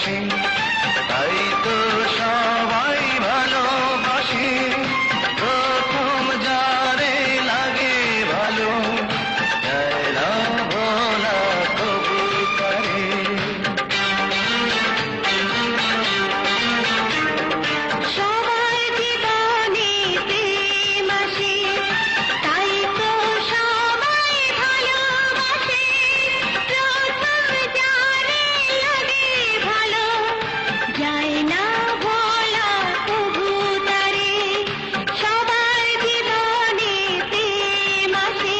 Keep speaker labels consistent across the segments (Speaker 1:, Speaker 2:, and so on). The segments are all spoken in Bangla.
Speaker 1: ভালোবাসে, তাই তো সবাই ভালোবাসে। প্রথম যারে লাগে ভালো, যায় না ভোলা তবু তারে।
Speaker 2: সবার জীবনে প্রেম আসে, তাই তো সবাই ভালোবাসে। প্রথম যারে লাগে ভালো, যায় না ভোলা তবু তারে। সবার জীবনে প্রেম আসে।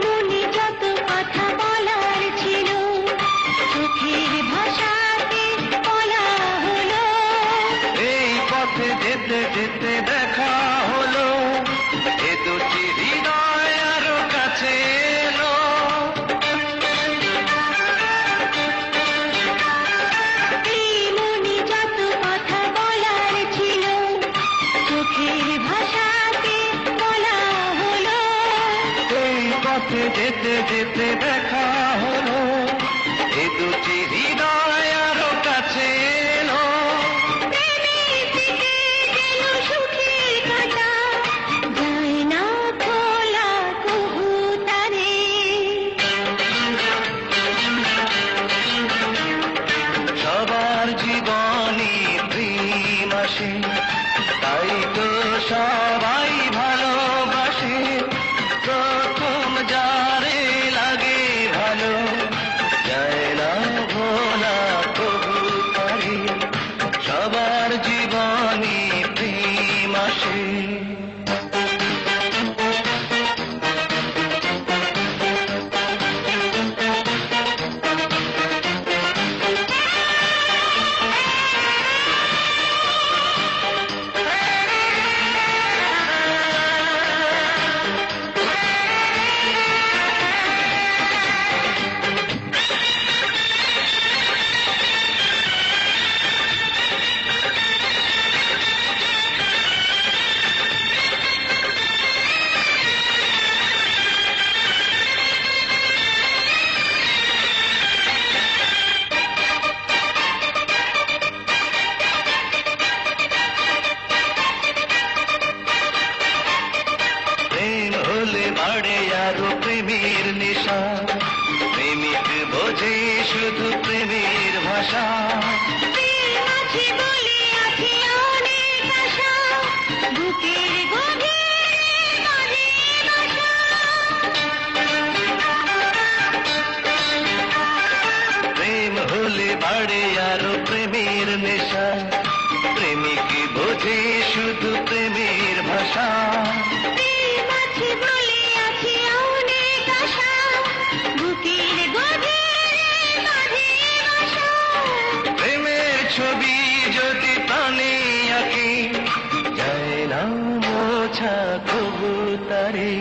Speaker 2: মনে যত কথা বলার ছিল, চোখের ভাষাতে বলা হলো।
Speaker 1: এই পথে যেতে যেতে দেখা হলো, এ দুটি হৃদয় আরো কাছে এলো।
Speaker 2: মনে যত কথা বলার ছিল, চোখের ভাষাতে বলা হলো।
Speaker 1: এই পথে যেতে যেতে দেখা হলো, এ দুটি হৃদয় আরো কাছে এলো।
Speaker 2: প্রেমে থেকে গেল সুখের কাঁটা, যায় না খোলা কবু তারে।
Speaker 1: সবার জীবনে প্রেম আসে, তাই তো সবাই ভালোবাসে। প্রথম যারে লাগে ভালো, যায় না ভোলা তবু তারে। সবার জীবনে প্রেম আসে। প্রেম হলে বাড়ে আরো প্রেমের নেশা, প্রেমিক বোঝে শুধু প্রেমের ভাষা।
Speaker 2: প্রেম আছে বলে আছে অনেক আশা, বুকের গভীরে বাঁধে বাসা।
Speaker 1: প্রেম হলে বাড়ে আরো প্রেমের নেশা, প্রেমিক বোঝে শুধু প্রেমের ভাষা।
Speaker 2: প্রেম আছে বলে আছে অনেক আশা, বুকের গভীরে বাঁধে বাসা।
Speaker 1: প্রেমের ছবি যদি প্রাণে আঁকে, যায় না মোছা কবু তারে।